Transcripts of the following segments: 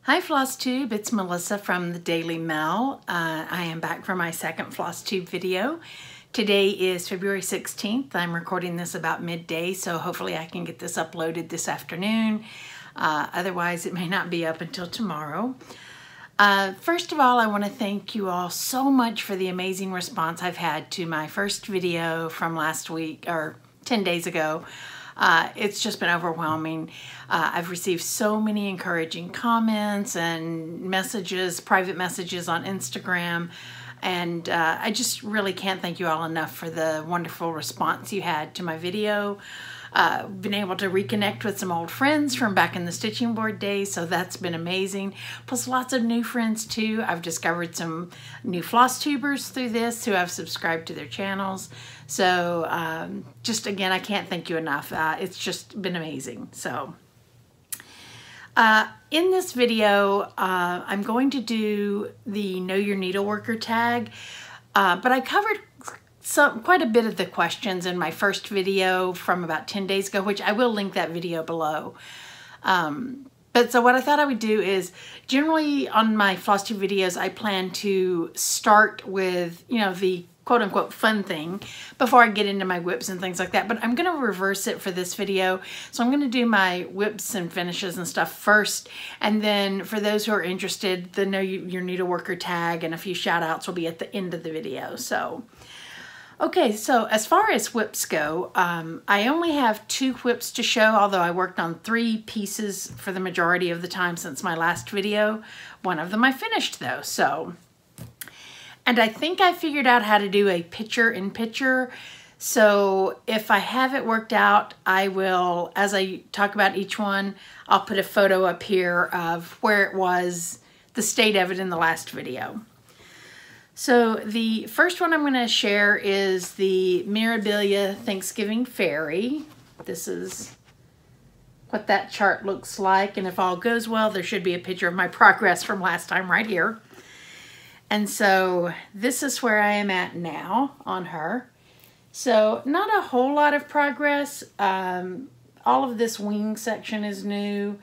Hi Flosstube, it's Melissa from the Daily Mel. I am back for my second Flosstube video. Today is February 16th. I'm recording this about midday, so hopefully I can get this uploaded this afternoon. Otherwise, it may not be up until tomorrow. First of all, I want to thank you all so much for the amazing response I've had to my first video from last week, or 10 days ago. It's just been overwhelming. I've received so many encouraging comments and messages, private messages on Instagram, and I just really can't thank you all enough for the wonderful response you had to my video. Been able to reconnect with some old friends from back in the stitching board days, so that's been amazing. Plus lots of new friends too. I've discovered some new Flosstubers through this who have subscribed to their channels. So just again, I can't thank you enough. It's just been amazing. So in this video, I'm going to do the Know Your Needleworker tag, but I covered quite a bit of the questions in my first video from about 10 days ago, which I will link that video below. But so what I thought I would do is, generally on my Flosstube videos, I plan to start with, you know, the quote-unquote fun thing before I get into my whips and things like that. But I'm going to reverse it for this video. So I'm going to do my whips and finishes and stuff first. And then for those who are interested, the Know Your Needleworker tag and a few shout outs will be at the end of the video. So okay, so as far as whips go, I only have 2 whips to show, although I worked on 3 pieces for the majority of the time since my last video. One of them I finished though, so. And I think I figured out how to do a picture-in-picture. So if I have it worked out, I will, as I talk about each one, I'll put a photo up here of where it was, the state of it in the last video. So the first one I'm going to share is the Mirabilia Thanksgiving Fairy. This is what that chart looks like, and if all goes well, there should be a picture of my progress from last time right here. And so this is where I am at now on her. So not a whole lot of progress. All of this wing section is new,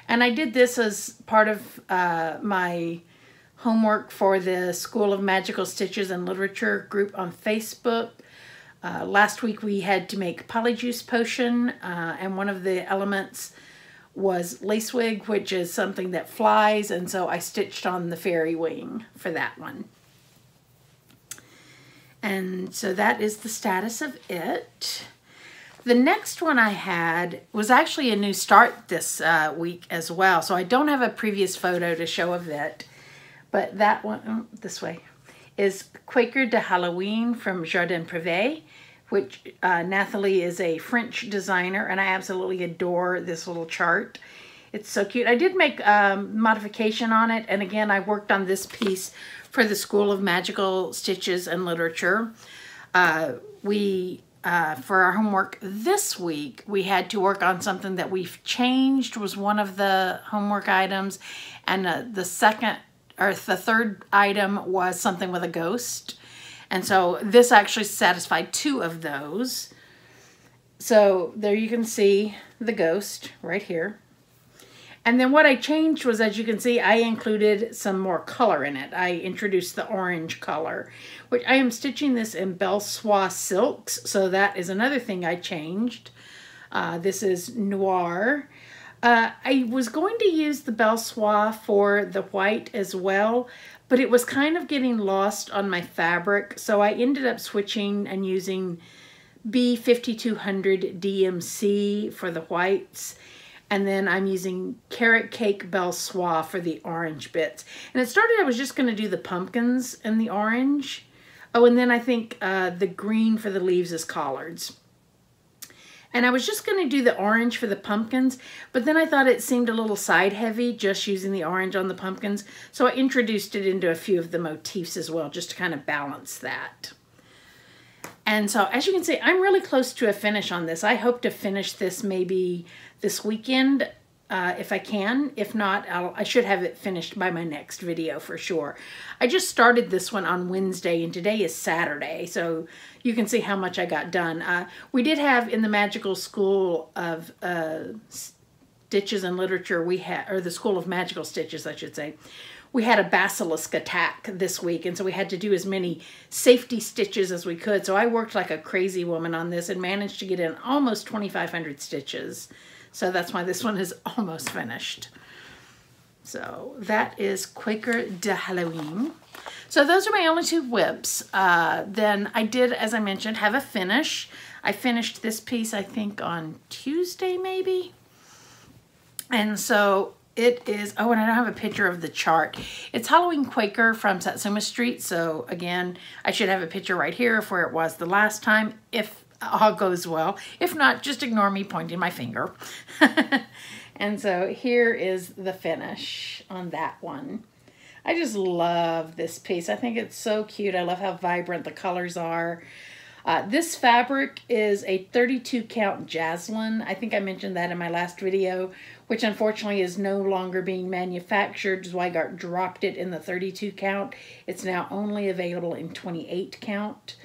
and I did this as part of my homework for the School of Magical Stitches and Literature group on Facebook. Last week we had to make polyjuice potion, and one of the elements was lacewig, which is something that flies, and so I stitched on the fairy wing for that one. And so that is the status of it. The next one I had was actually a new start this week as well, so I don't have a previous photo to show of it. But that one, this way, is Quaker de Halloween from Jardin Privé, which Nathalie is a French designer, and I absolutely adore this little chart. It's so cute. I did make modification on it, and again, I worked on this piece for the School of Magical Stitches and Literature. For our homework this week, we had to work on something that we've changed, was one of the homework items, and the third item was something with a ghost. And so this actually satisfied 2 of those. So there you can see the ghost right here. And then what I changed was, as you can see, I included some more color in it. I introduced the orange color, which I am stitching this in Belle Soie silks. So that is another thing I changed. This is Noir. I was going to use the Belle Soie for the white as well, but it was kind of getting lost on my fabric, so I ended up switching and using B5200 DMC for the whites, and then I'm using Carrot Cake Belle Soie for the orange bits. And it started, I was just going to do the pumpkins and the orange. Oh, and then I think the green for the leaves is collards. And I was just going to do the orange for the pumpkins, but then I thought it seemed a little side heavy just using the orange on the pumpkins. So I introduced it into a few of the motifs as well, just to kind of balance that. And so as you can see, I'm really close to a finish on this. I hope to finish this maybe this weekend if I can. If not, I should have it finished by my next video for sure. I just started this one on Wednesday, and today is Saturday, so you can see how much I got done. We did have in the Magical School of Stitches and Literature, we had, or the School of Magical Stitches, I should say, we had a basilisk attack this week, and so we had to do as many safety stitches as we could. So I worked like a crazy woman on this and managed to get in almost 2,500 stitches. So that's why this one is almost finished. So that is Quaker de Halloween. So those are my only 2 whips. Then I did, as I mentioned, have a finish. I finished this piece, I think, on Tuesday, maybe. And so it is, oh, and I don't have a picture of the chart. It's Halloween Quaker from Satsuma Street. So again, I should have a picture right here of where it was the last time, if all goes well. If not, just ignore me pointing my finger. And so here is the finish on that one. I just love this piece. I think it's so cute. I love how vibrant the colors are. This fabric is a 32 count Jaslyn. I think I mentioned that in my last video, which unfortunately is no longer being manufactured. Zweigart dropped it in the 32 count. It's now only available in 28 count.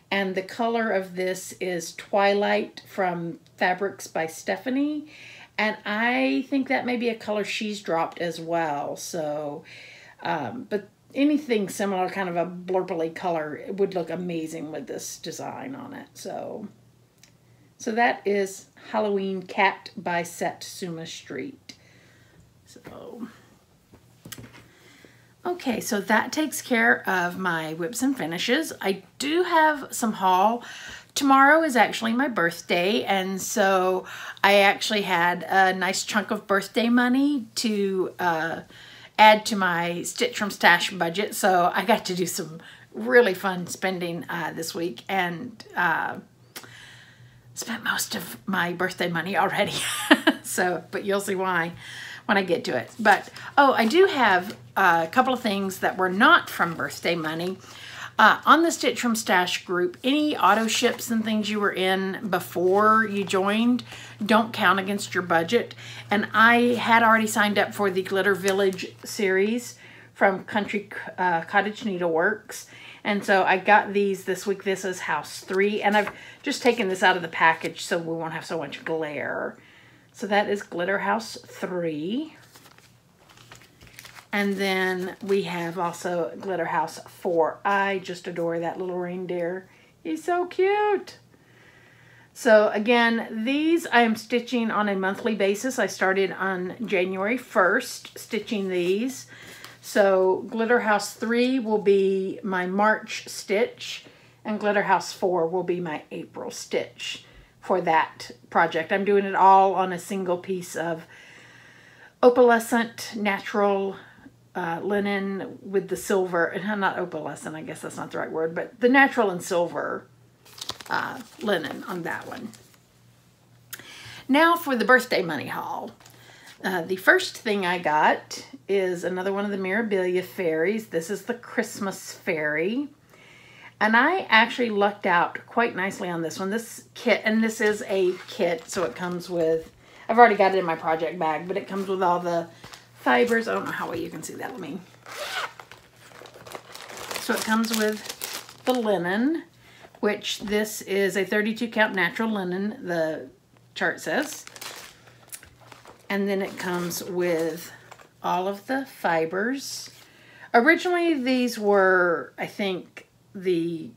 And the color of this is Twilight from Fabrics by Stephanie. And I think that may be a color she's dropped as well. So, but anything similar, kind of a blurply color, it would look amazing with this design on it. So that is Halloween Cat by Satsuma Street. So, okay, so that takes care of my whips and finishes. I do have some haul. Tomorrow is actually my birthday, and so I actually had a nice chunk of birthday money to add to my Stitch from Stash budget. So I got to do some really fun spending this week, and spent most of my birthday money already. So, but you'll see why when I get to it. But, oh, I do have a couple of things that were not from birthday money. On the Stitch from Stash group, any auto ships and things you were in before you joined don't count against your budget. And I had already signed up for the Glitter Village series from Country Cottage Needleworks. And so I got these this week. This is House 3. And I've just taken this out of the package so we won't have so much glare. So that is Glitter House 3. And then we have also Glitter House 4. I just adore that little reindeer. He's so cute. So again, these I am stitching on a monthly basis. I started on January 1st stitching these. So Glitter House 3 will be my March stitch, and Glitter House 4 will be my April stitch for that project. I'm doing it all on a single piece of opalescent natural linen with the silver, not opalescent, I guess that's not the right word, but the natural and silver linen on that one. Now for the birthday money haul. The first thing I got is another one of the Mirabilia fairies. This is the Christmas fairy. And I actually lucked out quite nicely on this one. This kit, and this is a kit, so it comes with, I've already got it in my project bag, but it comes with all the fibers. I don't know how well you can see that. Let me. So it comes with the linen, which this is a 32 count natural linen, the chart says. And then it comes with all of the fibers. Originally these were, I think, the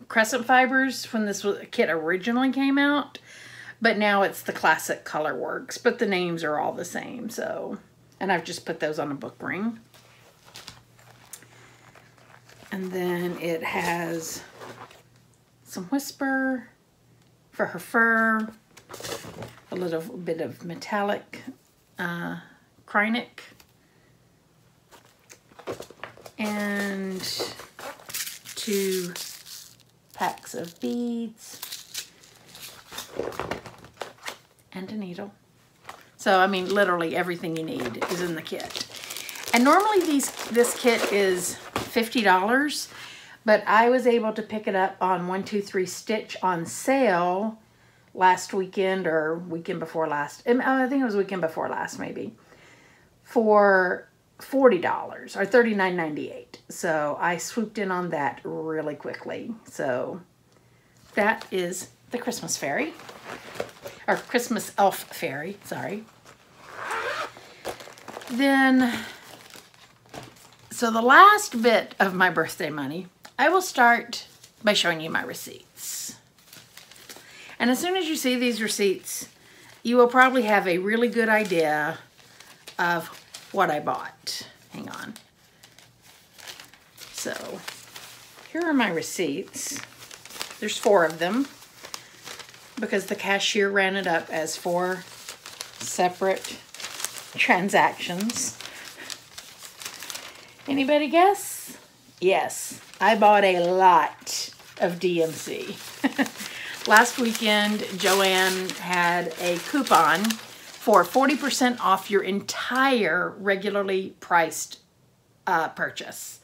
crescent fibers when this kit originally came out, but now it's the classic Colorworks, but the names are all the same. So, and I've just put those on a book ring. And then it has some whisper for her fur, a little bit of metallic Krynic, and 2 packs of beads and a needle. So, I mean, literally everything you need is in the kit. And normally this kit is $50, but I was able to pick it up on 123 Stitch on sale last weekend or weekend before last. I think it was weekend before last, maybe, for $40 or $39.98. So I swooped in on that really quickly. So that is the Christmas fairy. or Christmas elf fairy, sorry. Then, so the last bit of my birthday money, I will start by showing you my receipts. And as soon as you see these receipts, you will probably have a really good idea of what I bought. Hang on. So, here are my receipts. There's 4 of them because the cashier ran it up as 4 separate transactions. Anybody guess? Yes, I bought a lot of DMC. Last weekend, Joanne had a coupon for 40% off your entire regularly priced purchase.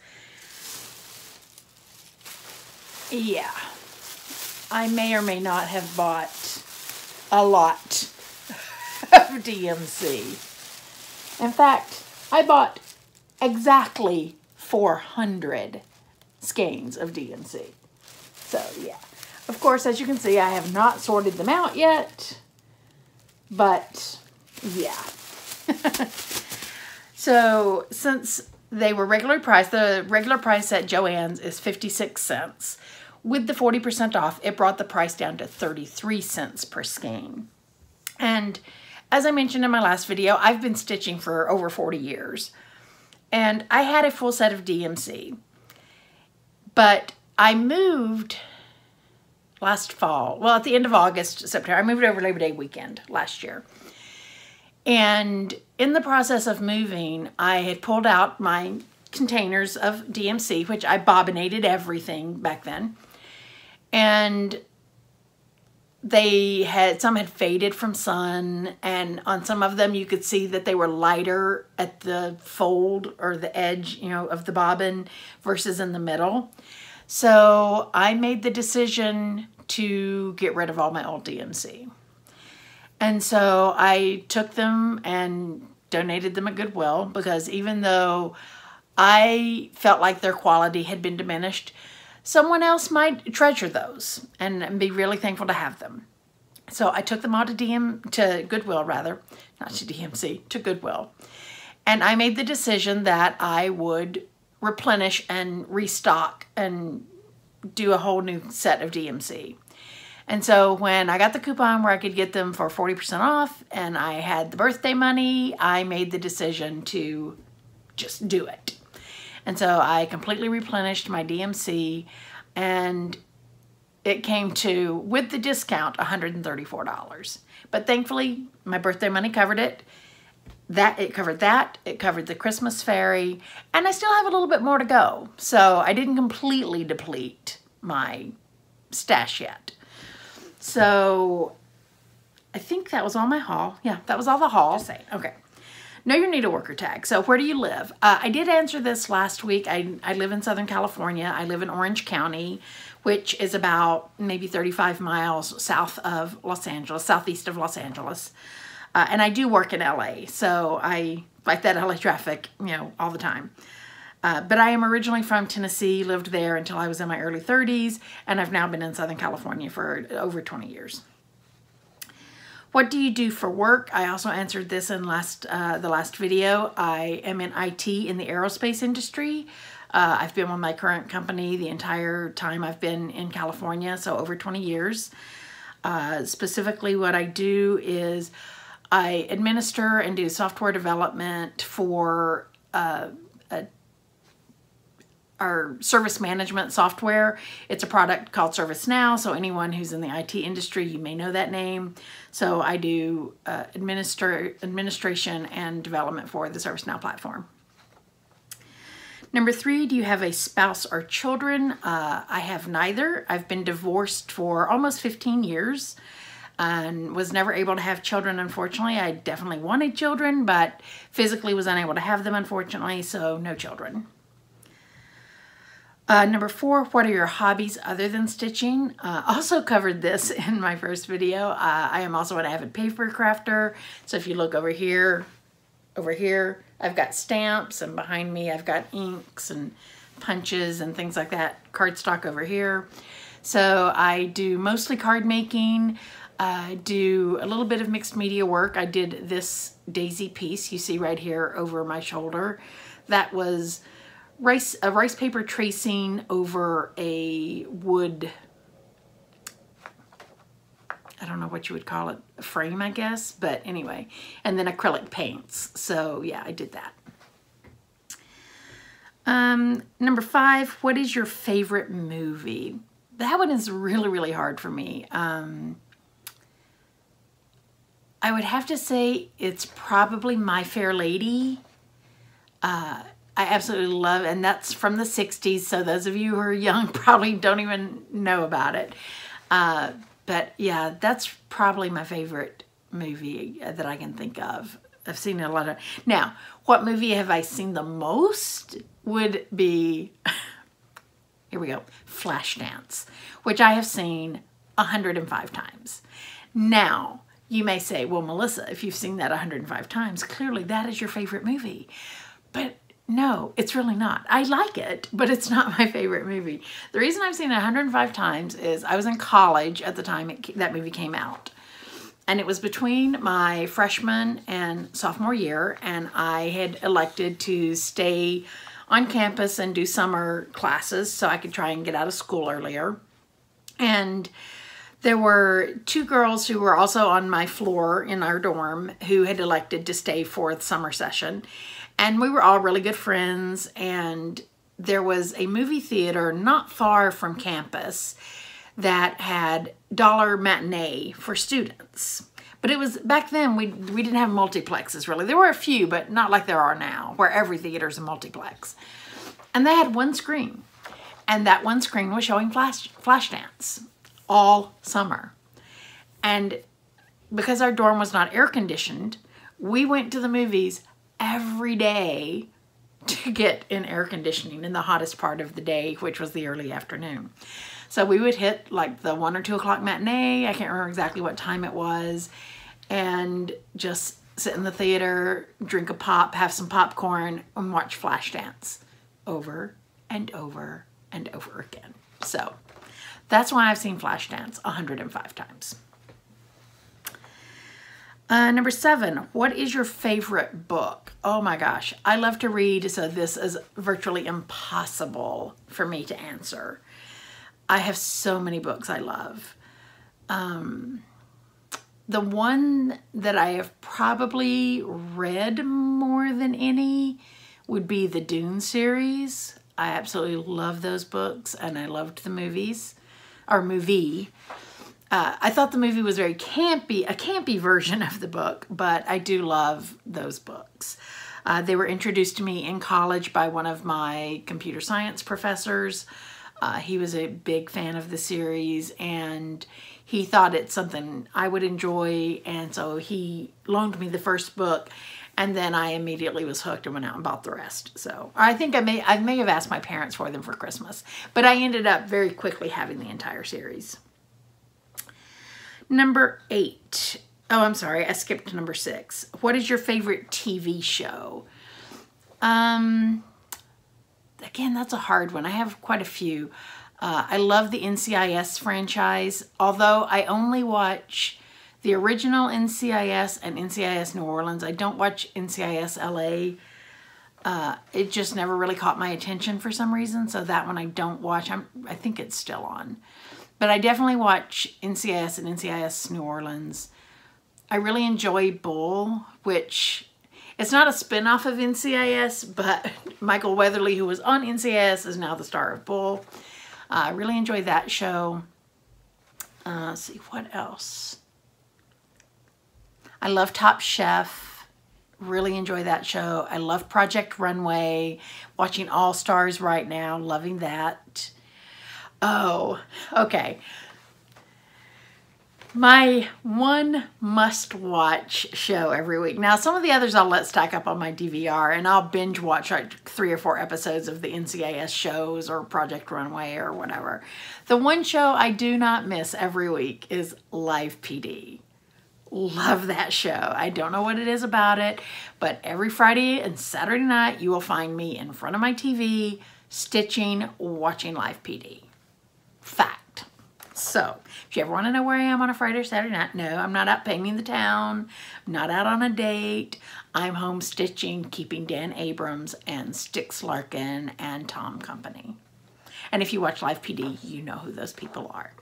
Yeah, I may or may not have bought a lot of DMC. In fact, I bought exactly 400 skeins of DMC. So yeah, of course, as you can see, I have not sorted them out yet, but yeah. So since they were regular price, the regular price at Joann's is 56 cents. With the 40% off, it brought the price down to 33 cents per skein. And as I mentioned in my last video, I've been stitching for over 40 years. And I had a full set of DMC. But I moved last fall, well, at the end of August, September, I moved over Labor Day weekend last year. And in the process of moving, I had pulled out my containers of DMC, which I bobbinated everything back then. And some had faded from sun, and on some of them you could see that they were lighter at the fold or the edge, you know, of the bobbin versus in the middle. So I made the decision to get rid of all my old DMC. And so I took them and donated them at Goodwill, because even though I felt like their quality had been diminished, someone else might treasure those and be really thankful to have them. So I took them all to Goodwill, rather, not to DMC, to Goodwill. And I made the decision that I would replenish and restock and do a whole new set of DMC. And so when I got the coupon where I could get them for 40% off and I had the birthday money, I made the decision to just do it. And so I completely replenished my DMC, and it came to, with the discount, $134. But thankfully, my birthday money covered it. It covered the Christmas fairy, and I still have a little bit more to go. So I didn't completely deplete my stash yet. So I think that was all my haul. Yeah, that was all the haul. Just saying. Okay. Know your needleworker tag. So where do you live? I did answer this last week. I live in Southern California. I live in Orange County, which is about maybe 35 miles south of Los Angeles, southeast of Los Angeles. And I do work in LA, so I fight that LA traffic, you know, all the time. But I am originally from Tennessee, lived there until I was in my early 30s, and I've now been in Southern California for over 20 years. What do you do for work? I also answered this in the last video. I am in IT in the aerospace industry. I've been with my current company the entire time I've been in California, so over 20 years. Specifically, what I do is I administer and do software development for our service management software. It's a product called ServiceNow, so anyone who's in the IT industry, you may know that name. So I do administration and development for the ServiceNow platform. Number 3, do you have a spouse or children? I have neither. I've been divorced for almost 15 years and was never able to have children, unfortunately. I definitely wanted children, but physically was unable to have them, unfortunately, so no children. Number 4, what are your hobbies other than stitching? Also covered this in my first video. I am also an avid paper crafter. So if you look over here, I've got stamps, and behind me I've got inks and punches and things like that. Cardstock over here. So I do mostly card making. do a little bit of mixed media work. I did this daisy piece you see right here over my shoulder. That was a rice paper tracing over a wood, I don't know what you would call it, a frame, I guess, but anyway, and then acrylic paints. So yeah, I did that. Number 5, what is your favorite movie? That one is really, really hard for me. I would have to say it's probably My Fair Lady. I absolutely love, and that's from the 60s, so those of you who are young probably don't even know about it. But yeah, that's probably my favorite movie that I can think of. I've seen a lot of. Now, what movie have I seen the most would be, here we go, Flashdance, which I have seen 105 times. Now, you may say, well, Melissa, if you've seen that 105 times, clearly that is your favorite movie. But no, it's really not. I like it, but it's not my favorite movie. The reason I've seen it 105 times is I was in college at the time that movie came out. And it was between my freshman and sophomore year, and I had elected to stay on campus and do summer classes so I could try and get out of school earlier. And there were 2 girls who were also on my floor in our dorm who had elected to stay for the summer session. And we were all really good friends, and there was a movie theater not far from campus that had dollar matinee for students. But it was, back then, we didn't have multiplexes really. There were a few, but not like there are now, where every theater's a multiplex. And they had one screen, and that one screen was showing Flashdance all summer. And because our dorm was not air conditioned, we went to the movies every day to get in air conditioning in the hottest part of the day, which was the early afternoon. So we would hit like the 1 or 2 o'clock matinee, I can't remember exactly what time it was, and just sit in the theater, drink a pop, have some popcorn, and watch Flashdance over and over and over again. So that's why I've seen Flashdance 105 times. Number 7, what is your favorite book? Oh my gosh, I love to read, so this is virtually impossible for me to answer. I have so many books I love. The one that I have probably read more than any would be the Dune series. I absolutely love those books, and I loved the movies, or movie. I thought the movie was very campy, a campy version of the book, but I do love those books. They were introduced to me in college by one of my computer science professors. He was a big fan of the series, and he thought it's something I would enjoy, and so he loaned me the first book, and then I immediately was hooked and went out and bought the rest. So I think I may have asked my parents for them for Christmas, but I ended up very quickly having the entire series. Number 8. Oh, I'm sorry, I skipped to number 6. What is your favorite TV show? Again, that's a hard one. I have quite a few. I love the NCIS franchise, although I only watch the original NCIS and NCIS New Orleans. I don't watch NCIS LA. It just never really caught my attention for some reason, so that one I don't watch. I think it's still on. But I definitely watch NCIS and NCIS New Orleans. I really enjoy Bull, which it's not a spin-off of NCIS, but Michael Weatherly, who was on NCIS, is now the star of Bull. I really enjoy that show. Let's see, what else? I love Top Chef. Really enjoy that show. I love Project Runway. Watching All Stars right now. Loving that. Oh, okay. My one must-watch show every week. Now, some of the others I'll let stack up on my DVR, and I'll binge watch like 3 or 4 episodes of the NCIS shows or Project Runway or whatever. The one show I do not miss every week is Live PD. Love that show. I don't know what it is about it, but every Friday and Saturday night, you will find me in front of my TV, stitching, watching Live PD. Fact. So, if you ever want to know where I am on a Friday or Saturday night, no, I'm not out painting the town. I'm not out on a date. I'm home stitching, keeping Dan Abrams and Stix Larkin and Tom company. And if you watch Live PD, you know who those people are.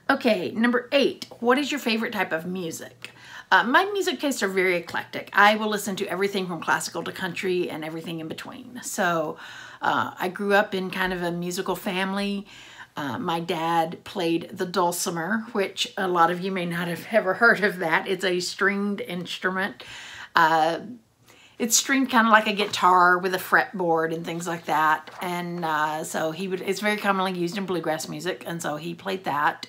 Okay, number 8. What is your favorite type of music? My music tastes are very eclectic. I will listen to everything from classical to country and everything in between. So I grew up in kind of a musical family. My dad played the dulcimer, which a lot of you may not have ever heard of that. It's a stringed instrument. It's stringed kind of like a guitar with a fretboard and things like that. And so it's very commonly used in bluegrass music, and so he played that.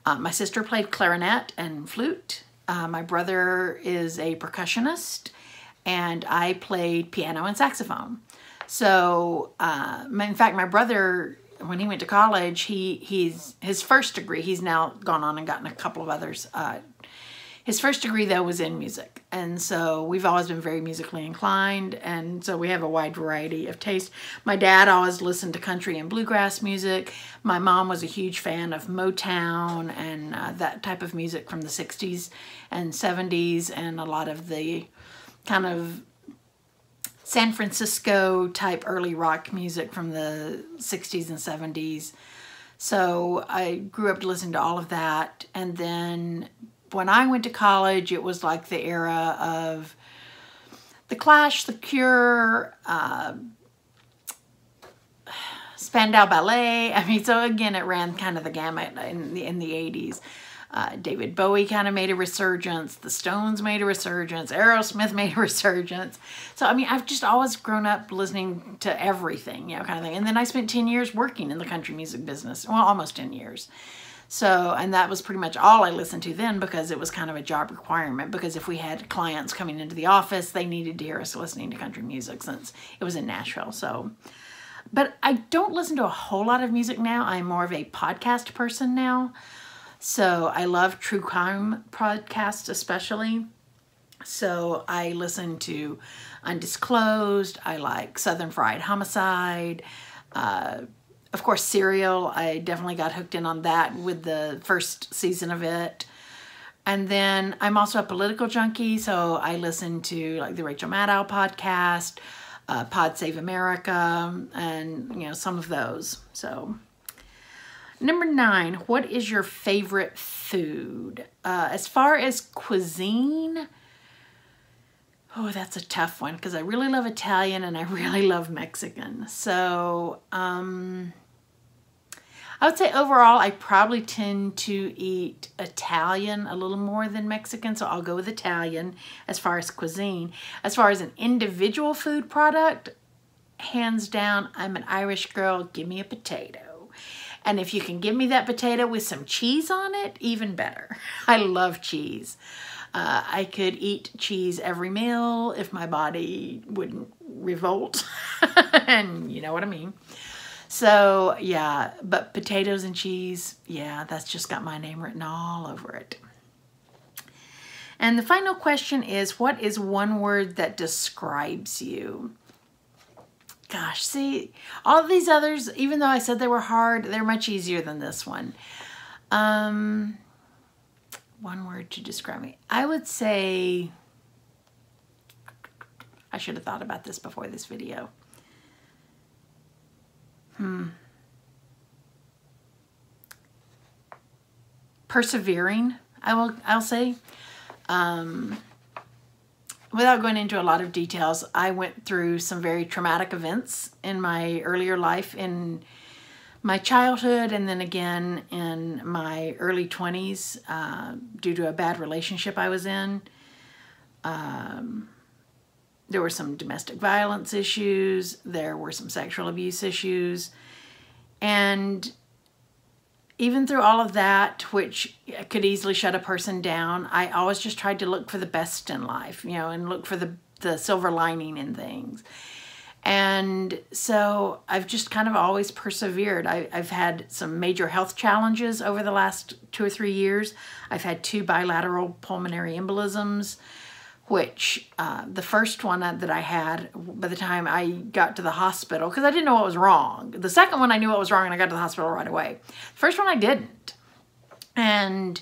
My sister played clarinet and flute. My brother is a percussionist, and I played piano and saxophone. So, in fact, my brother, when he went to college, his first degree, he's now gone on and gotten a couple of others. His first degree, though, was in music. And so we've always been very musically inclined. And so we have a wide variety of taste. My dad always listened to country and bluegrass music. My mom was a huge fan of Motown and that type of music from the 60s and 70s, and a lot of the kind of San Francisco type early rock music from the 60s and 70s. So I grew up listening to all of that. And then when I went to college, it was like the era of The Clash, The Cure, Spandau Ballet. I mean, so again, it ran kind of the gamut in the 80s. David Bowie kind of made a resurgence. The Stones made a resurgence. Aerosmith made a resurgence. So, I mean, I've just always grown up listening to everything, you know, kind of thing. And then I spent 10 years working in the country music business. Well, almost 10 years. So, and that was pretty much all I listened to then, because it was kind of a job requirement, because if we had clients coming into the office, they needed to hear us listening to country music since it was in Nashville. So, but I don't listen to a whole lot of music now. I'm more of a podcast person now. So I love true crime podcasts especially. So I listen to Undisclosed. I like Southern Fried Homicide. Of course, Serial. I definitely got hooked in on that with the first season of it. And then I'm also a political junkie, so I listen to like the Rachel Maddow podcast, Pod Save America, and you know, some of those. So number 9, what is your favorite food? As far as cuisine, oh, that's a tough one, because I really love Italian and I really love Mexican. So I would say overall, I probably tend to eat Italian a little more than Mexican, so I'll go with Italian as far as cuisine. As far as an individual food product, hands down, I'm an Irish girl. Give me a potato. And if you can give me that potato with some cheese on it, even better. I love cheese. I could eat cheese every meal if my body wouldn't revolt. And you know what I mean. So yeah, but potatoes and cheese, yeah, that's just got my name written all over it. And the final question is, what is one word that describes you? Gosh, see, all of these others, even though I said they were hard, they're much easier than this one. One word to describe me. I would say, I should have thought about this before this video. Persevering, I'll say. Without going into a lot of details, I went through some very traumatic events in my earlier life, in my childhood, and then again in my early 20s due to a bad relationship I was in. There were some domestic violence issues. There were some sexual abuse issues. And even through all of that, which could easily shut a person down, I always just tried to look for the best in life, you know, and look for the silver lining in things. And so I've just kind of always persevered. I've had some major health challenges over the last 2 or 3 years. I've had 2 bilateral pulmonary embolisms, which the first one that I had, by the time I got to the hospital, because I didn't know what was wrong. The second one I knew what was wrong and I got to the hospital right away. The first one I didn't. And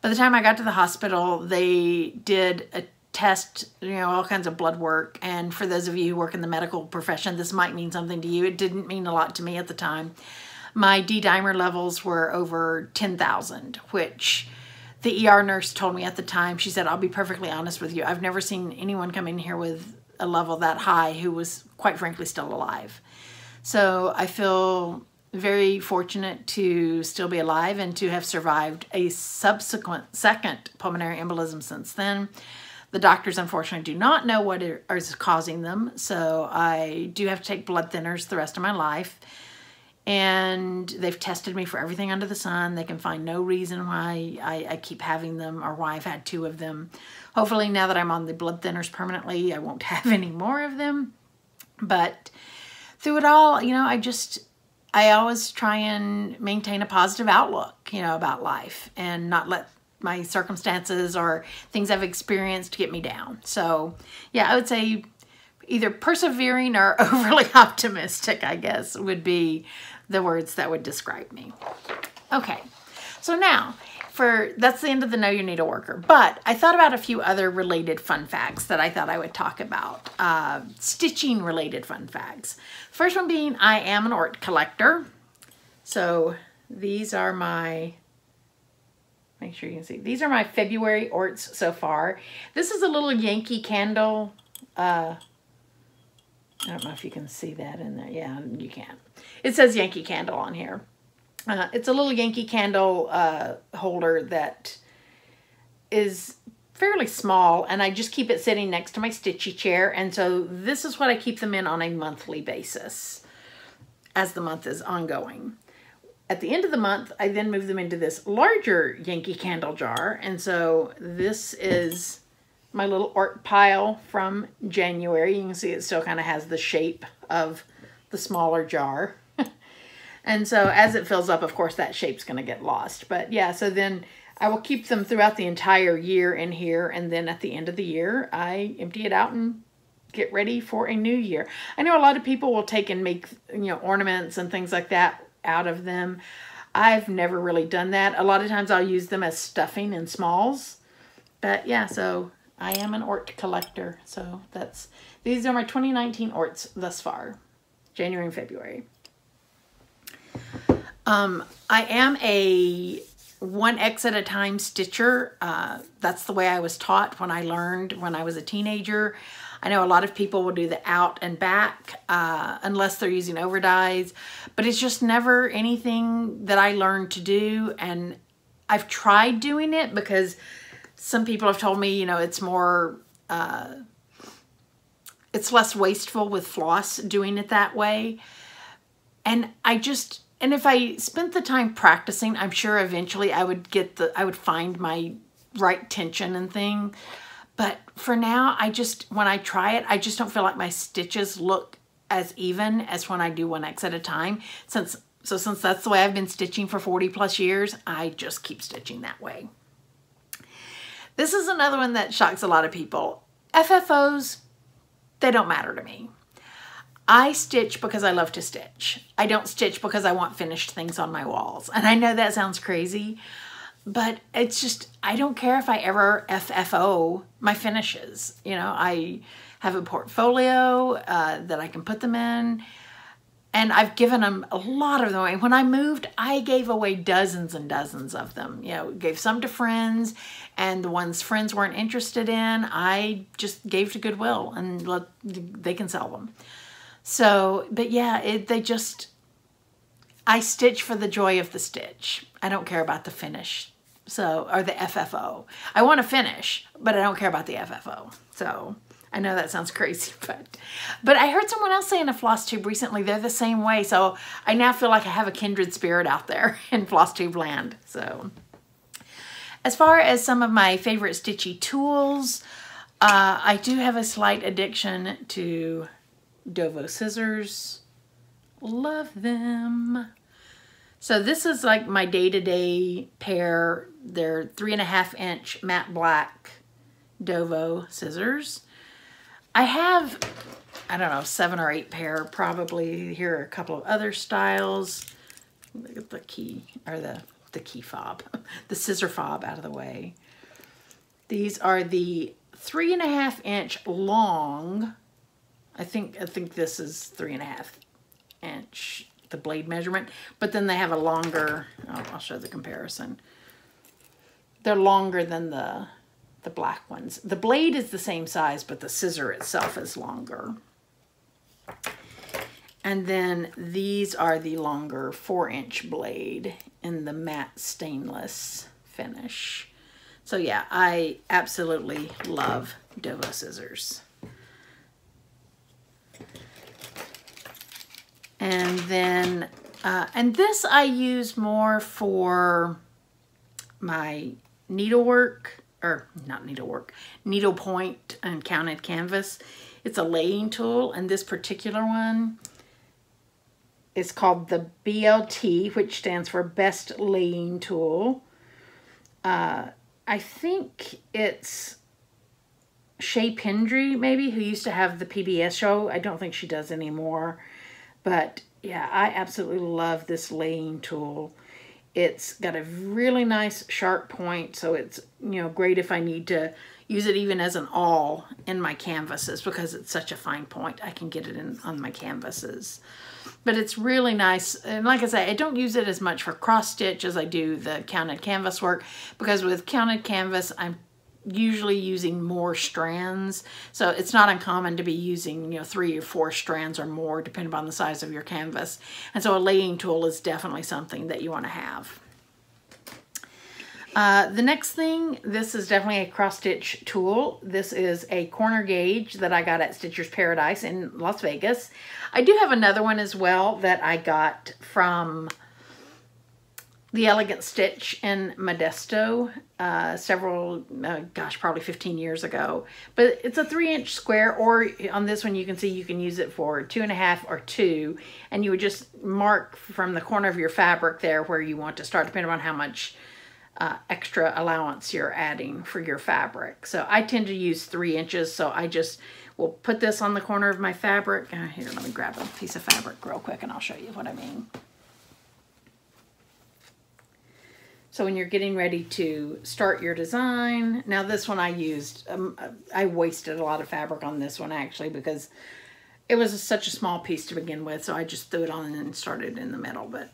by the time I got to the hospital, they did a test, you know, all kinds of blood work. And for those of you who work in the medical profession, this might mean something to you. It didn't mean a lot to me at the time. My D-dimer levels were over 10,000, which the ER nurse told me at the time. She said, I'll be perfectly honest with you. I've never seen anyone come in here with a level that high who was, quite frankly, still alive. So I feel very fortunate to still be alive and to have survived a subsequent second pulmonary embolism since then. The doctors, unfortunately, do not know what is causing them, so I do have to take blood thinners the rest of my life. And they've tested me for everything under the sun. They can find no reason why I keep having them or why I've had 2 of them. Hopefully, now that I'm on the blood thinners permanently, I won't have any more of them. But through it all, you know, I always try and maintain a positive outlook, you know, about life and not let my circumstances or things I've experienced get me down. So yeah, I would say either persevering or overly optimistic, I guess, would be the words that would describe me. Okay, so now that's the end of the Know Your Needleworker, but I thought about a few other related fun facts that I thought I would talk about. Stitching related fun facts. First one being, I am an ort collector. So these are my, make sure you can see, these are my February orts so far. This is a little Yankee candle. I don't know if you can see that in there. Yeah, you can. It says Yankee Candle on here. It's a little Yankee Candle holder that is fairly small, and I just keep it sitting next to my Stitchy chair, and so this is what I keep them in on a monthly basis as the month is ongoing. At the end of the month, I then move them into this larger Yankee Candle jar, and so this is my little ort pile from January. You can see it still kind of has the shape of the smaller jar. And so as it fills up, of course, that shape's going to get lost. But yeah, so then I will keep them throughout the entire year in here. And then at the end of the year, I empty it out and get ready for a new year. I know a lot of people will take and make, you know, ornaments and things like that out of them. I've never really done that. A lot of times I'll use them as stuffing in smalls. But yeah, so I am an ort collector. So these are my 2019 orts thus far, January and February. I am a 1X at a time stitcher. That's the way I was taught when I learned when I was a teenager. I know a lot of people will do the out and back unless they're using overdyes, but it's just never anything that I learned to do. And I've tried doing it because some people have told me, you know, it's more, it's less wasteful with floss doing it that way. And and if I spent the time practicing, I'm sure eventually I would find my right tension and thing. But for now, when I try it, I just don't feel like my stitches look as even as when I do 1X at a time. Since that's the way I've been stitching for 40 plus years, I just keep stitching that way. This is another one that shocks a lot of people. FFOs, they don't matter to me. I stitch because I love to stitch. I don't stitch because I want finished things on my walls. And I know that sounds crazy, but it's just, I don't care if I ever FFO my finishes. You know, I have a portfolio that I can put them in, and I've given them a lot of them away. When I moved, I gave away dozens and dozens of them. You know, gave some to friends, and the ones friends weren't interested in, I just gave to Goodwill and they can sell them. So, but yeah, I stitch for the joy of the stitch. I don't care about the finish, or the FFO. I want to finish, but I don't care about the FFO. So, I know that sounds crazy, but I heard someone else say in a Flosstube recently, they're the same way. So, I now feel like I have a kindred spirit out there in Flosstube land. So, as far as some of my favorite stitchy tools, I do have a slight addiction to Dovo scissors. Love them. So this is like my day-to-day pair. They're 3.5 inch matte black Dovo scissors. I have, I don't know, 7 or 8 pair probably. Here are a couple of other styles. Look at the key, or the key fob, the scissor fob out of the way. These are the 3.5 inch long. I think this is 3.5 inch, the blade measurement, but then they have a longer, I'll show the comparison. They're longer than the black ones. The blade is the same size, but the scissor itself is longer. And then these are the longer 4-inch blade in the matte stainless finish. So yeah, I absolutely love Dovo scissors. And then, and this I use more for my needlework, or not needlework, needlepoint and counted canvas. It's a laying tool, and this particular one is called the BLT, which stands for Best Laying Tool. I think it's Shay Pendry, maybe, who used to have the PBS show. I don't think she does anymore. But yeah, I absolutely love this laying tool. It's got a really nice sharp point, so it's, you know, great if I need to use it even as an awl in my canvases, because it's such a fine point. I can get it in on my canvases. But it's really nice, and like I say, I don't use it as much for cross stitch as I do the counted canvas work, because with counted canvas I'm usually using more strands, so it's not uncommon to be using, you know, 3 or 4 strands or more depending upon the size of your canvas. And so a laying tool is definitely something that you want to have. The next thing, this is definitely a cross stitch tool. This is a corner gauge that I got at Stitcher's Paradise in Las Vegas. I do have another one as well that I got from the Elegant Stitch in Modesto several, gosh, probably 15 years ago. But it's a 3-inch square, or on this one you can see you can use it for 2.5 or 2, and you would just mark from the corner of your fabric there where you want to start, depending on how much extra allowance you're adding for your fabric. So I tend to use 3 inches, so I just will put this on the corner of my fabric. Here, let me grab a piece of fabric real quick and I'll show you what I mean. So when you're getting ready to start your design, now this one I used, I wasted a lot of fabric on this one actually, because it was such a small piece to begin with, so I just threw it on and started in the middle. But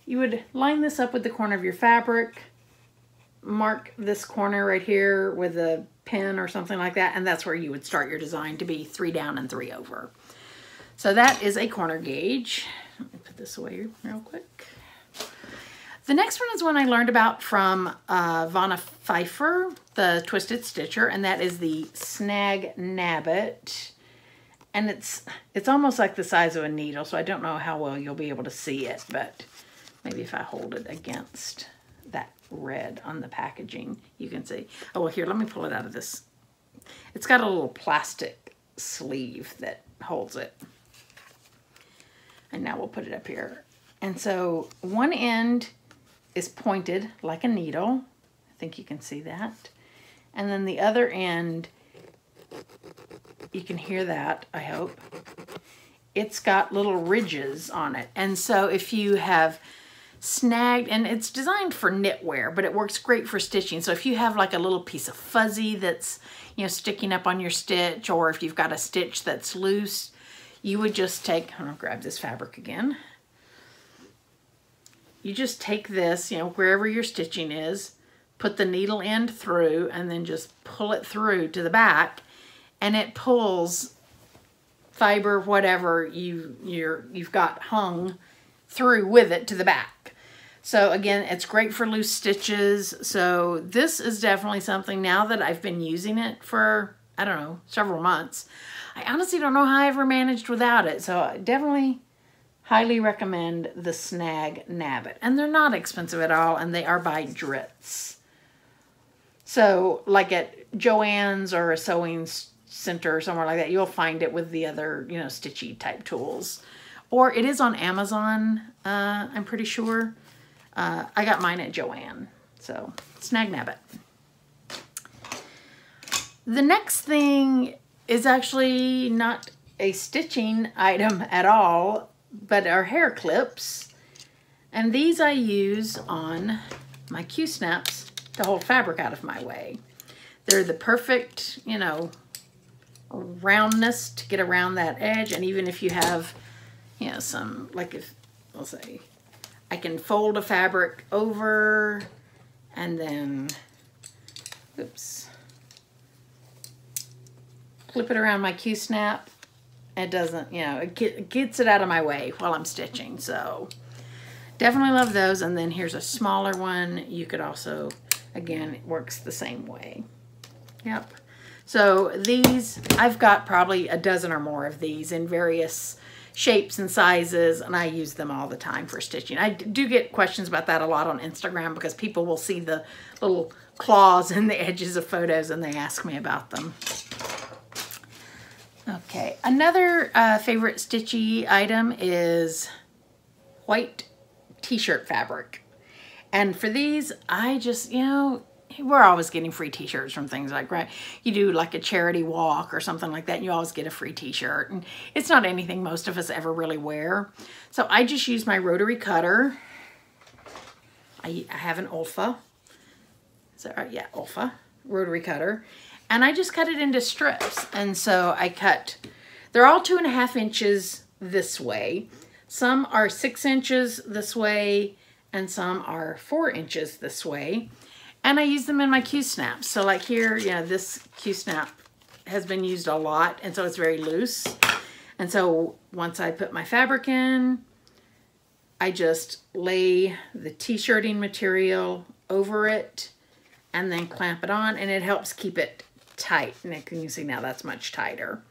you would line this up with the corner of your fabric, mark this corner right here with a pen or something like that, and that's where you would start your design to be 3 down and 3 over. So that is a corner gauge. Let me put this away real quick. The next one is one I learned about from Vanna Pfeiffer, the Twisted Stitcher, and that is the Snag Nabbit. And it's almost like the size of a needle, so I don't know how well you'll be able to see it, but maybe if I hold it against that red on the packaging, you can see. Oh, well, here, let me pull it out of this. It's got a little plastic sleeve that holds it. And now we'll put it up here. And so one end is pointed like a needle. I think you can see that. And then the other end, you can hear that, I hope. It's got little ridges on it. And so if you have snagged, and it's designed for knitwear, but it works great for stitching. So if you have like a little piece of fuzzy that's, you know, sticking up on your stitch, or if you've got a stitch that's loose, you would just take, I'm gonna grab this fabric again. You just take this, you know, wherever your stitching is, put the needle end through, and then just pull it through to the back, and it pulls fiber, whatever you've got hung through with it to the back. So again, it's great for loose stitches. So this is definitely something, now that I've been using it for, I don't know, several months, I honestly don't know how I ever managed without it. So I definitely highly recommend the Snag Nabbit. And they're not expensive at all, and they are by Dritz. So like at Joann's or a sewing center or somewhere like that, you'll find it with the other, you know, Stitchy type tools. Or it is on Amazon, I'm pretty sure. I got mine at Joann. So Snag Nabbit. The next thing is actually not a stitching item at all, but are hair clips. And these I use on my Q-snaps to hold fabric out of my way. They're the perfect, you know, roundness to get around that edge. And even if you have, you know, some, like if, I'll say, I can fold a fabric over and then, oops, flip it around my Q-snap. It doesn't, you know, it gets it out of my way while I'm stitching. So definitely love those. And then here's a smaller one. You could also, again, it works the same way. Yep. So these, I've got probably a dozen or more of these in various shapes and sizes, and I use them all the time for stitching. I do get questions about that a lot on Instagram because people will see the little claws in the edges of photos and they ask me about them. Okay, another favorite stitchy item is white t-shirt fabric. And for these, I just, you know, we're always getting free t-shirts from things like, right, you do like a charity walk or something like that, and you always get a free t-shirt. And it's not anything most of us ever really wear. So I just use my rotary cutter. I have an Olfa. Is that right? Yeah, Olfa rotary cutter. And I just cut it into strips. And so I cut, they're all 2.5 inches this way. Some are 6 inches this way, and some are 4 inches this way. And I use them in my Q-snaps. So like here, you know, this Q-snap has been used a lot, and so it's very loose. And so once I put my fabric in, I just lay the t-shirting material over it and then clamp it on, and it helps keep it tight. And you can see now that's much tighter.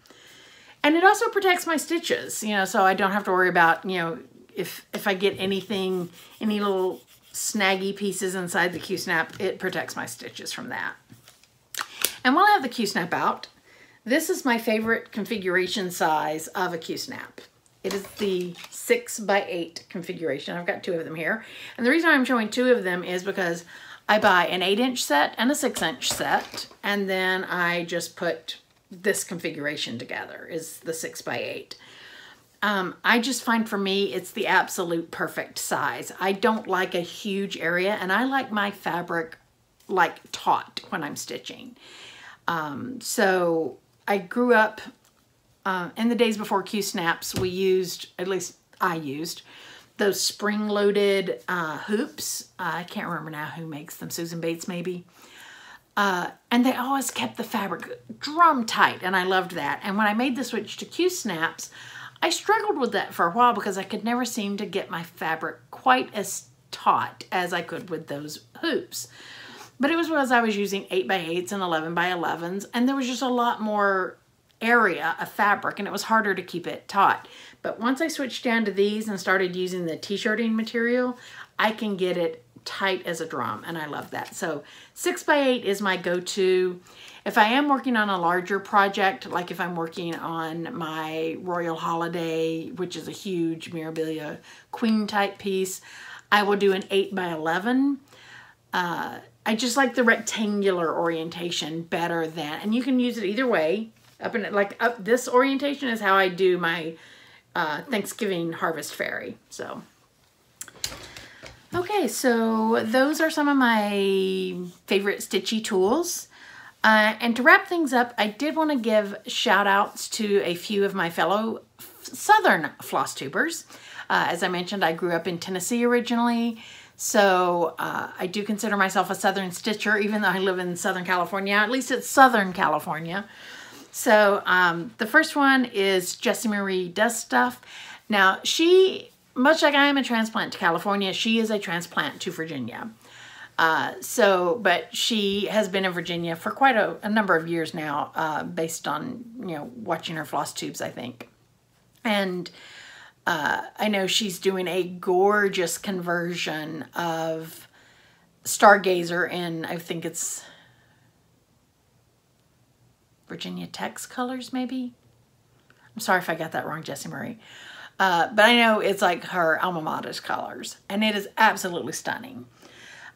And it also protects my stitches, you know, so I don't have to worry about, you know, if I get anything, any little snaggy pieces inside the Q-snap, it protects my stitches from that. And while I have the Q-snap out, this is my favorite configuration size of a Q-snap. It is the 6x8 configuration. I've got 2 of them here. And the reason I'm showing 2 of them is because I buy an 8-inch set and a 6-inch set, and then I just put this configuration together, is the 6x8. I just find for me, it's the absolute perfect size. I don't like a huge area, and I like my fabric like taut when I'm stitching. So I grew up in the days before Q-snaps, we used, at least I used, those spring-loaded hoops. I can't remember now who makes them, Susan Bates maybe. And they always kept the fabric drum tight, and I loved that. And when I made the switch to Q-snaps, I struggled with that for a while because I could never seem to get my fabric quite as taut as I could with those hoops. But it was because I was using 8x8s and 11x11s, and there was just a lot more area of fabric, and it was harder to keep it taut. But once I switched down to these and started using the t-shirting material, I can get it tight as a drum, and I love that. So 6x8 is my go-to. If I am working on a larger project, like if I'm working on my Royal Holiday, which is a huge Mirabilia queen type piece, I will do an 8x11. I just like the rectangular orientation better than, and you can use it either way. This orientation is how I do my Thanksgiving Harvest Fairy. So, okay, so those are some of my favorite stitchy tools. And to wrap things up, I did want to give shout outs to a few of my fellow Southern floss tubers. As I mentioned, I grew up in Tennessee originally, so I do consider myself a Southern stitcher, even though I live in Southern California. At least it's Southern California. So the first one is Jessie Marie Does Stuff. Now, she, much like I am a transplant to California, she is a transplant to Virginia. But she has been in Virginia for quite a number of years now, based on, you know, watching her floss tubes, I think. And I know she's doing a gorgeous conversion of Stargazer in, I think it's Virginia Tech's colors, maybe? I'm sorry if I got that wrong, Jessie Marie. But I know it's like her alma mater's colors, and it is absolutely stunning.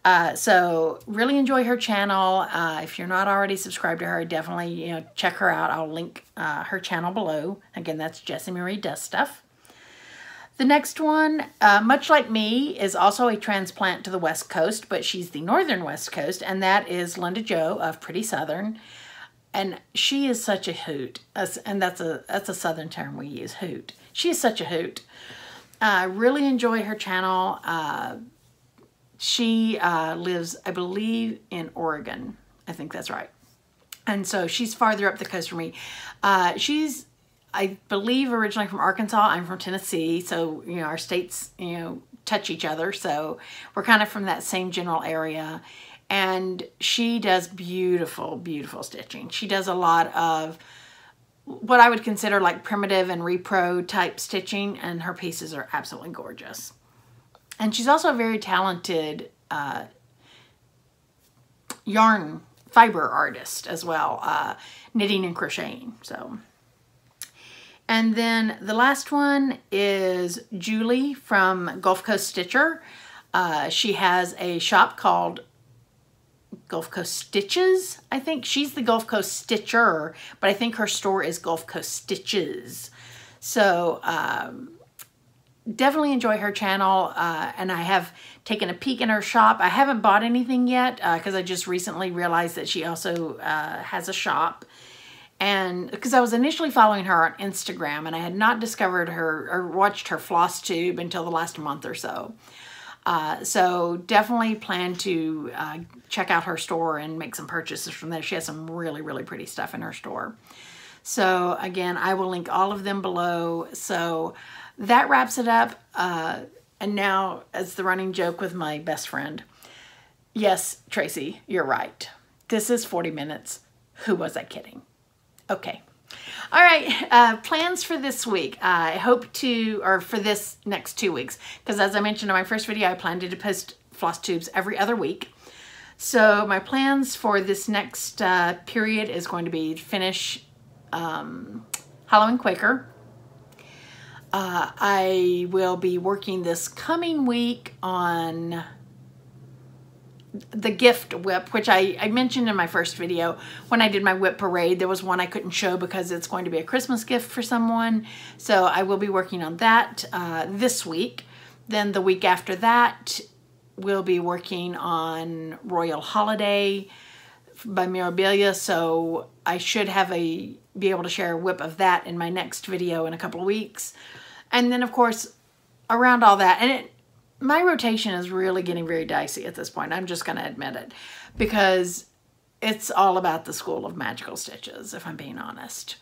So really enjoy her channel. If you're not already subscribed to her, definitely check her out. I'll link her channel below. Again, that's Jessie Marie Does Stuff. The next one, much like me, is also a transplant to the West Coast, but she's the Northern West Coast, and that is Linda Jo of Pretty Southern. And she is such a hoot, and that's a Southern term we use, hoot. She is such a hoot. I really enjoy her channel. She lives, I believe, in Oregon. I think that's right. And so she's farther up the coast from me. She's, I believe, originally from Arkansas. I'm from Tennessee. So, our states, touch each other. So we're kind of from that same general area. And she does beautiful, beautiful stitching. She does a lot of what I would consider like primitive and repro type stitching. And her pieces are absolutely gorgeous. And she's also a very talented yarn fiber artist as well, knitting and crocheting. So, and then the last one is Julie from Gulf Coast Stitcher. She has a shop called Gulf Coast Stitches. I think she's the Gulf Coast Stitcher, but I think her store is Gulf Coast Stitches. So, definitely enjoy her channel, and I have taken a peek in her shop. I haven't bought anything yet because I just recently realized that she also has a shop. And because I was initially following her on Instagram, and I had not discovered her or watched her Flosstube until the last month or so. So definitely plan to check out her store and make some purchases from there. She has some really, really pretty stuff in her store. So again, I will link all of them below. So that wraps it up. And now, as the running joke with my best friend, yes, Tracy, you're right. This is 40 minutes. Who was I kidding? Okay. All right, plans for this week. I hope to, or for this next 2 weeks, because as I mentioned in my first video, I planned to post floss tubes every other week. So my plans for this next period is going to be finish Halloween Quaker. I will be working this coming week on the gift whip, which I mentioned in my first video when I did my whip parade. There was one I couldn't show because it's going to be a Christmas gift for someone. So I will be working on that this week. Then the week after that, we'll be working on Royal Holiday by Mirabilia. So I should have be able to share a whip of that in my next video in a couple of weeks. And then, of course, around all that, and my rotation is really getting very dicey at this point. I'm just going to admit it, because it's all about the School of Magical Stitches, if I'm being honest.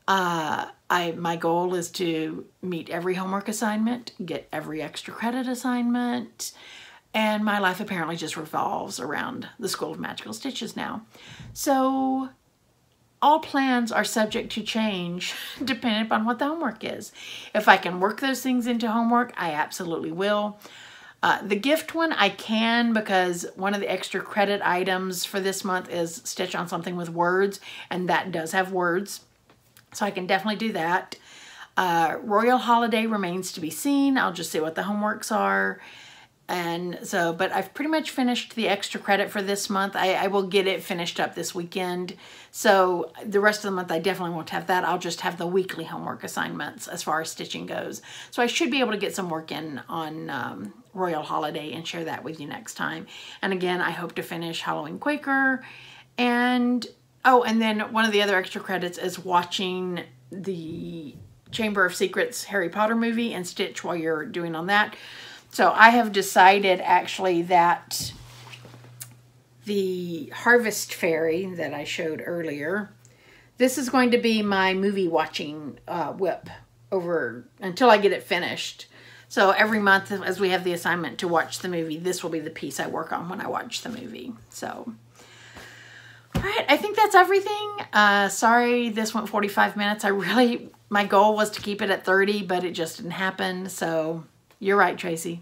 My goal is to meet every homework assignment, get every extra credit assignment, and my life apparently just revolves around the School of Magical Stitches now. So all plans are subject to change depending upon what the homework is. If I can work those things into homework, I absolutely will. The gift one, I can, because one of the extra credit items for this month is stitch on something with words, and that does have words. So I can definitely do that. Royal Holiday remains to be seen. I'll just see what the homeworks are. And so, but I've pretty much finished the extra credit for this month. I will get it finished up this weekend. So the rest of the month, I definitely won't have that. I'll just have the weekly homework assignments as far as stitching goes. So I should be able to get some work in on Royal Holiday and share that with you next time. And again, I hope to finish Halloween Quaker. And, oh, and then one of the other extra credits is watching the Chamber of Secrets Harry Potter movie and stitch while you're doing on that. So I have decided actually that the Harvest Fairy that I showed earlier, this is going to be my movie watching whip over until I get it finished. So every month as we have the assignment to watch the movie, this will be the piece I work on when I watch the movie. So, all right, I think that's everything. Sorry this went 45 minutes. My goal was to keep it at 30, but it just didn't happen. So you're right, Tracy.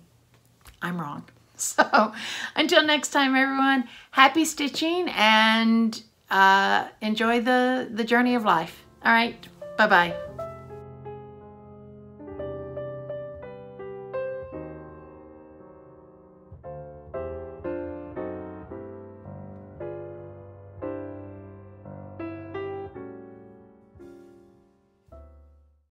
I'm wrong. So until next time, everyone, happy stitching and enjoy the journey of life. All right, bye-bye.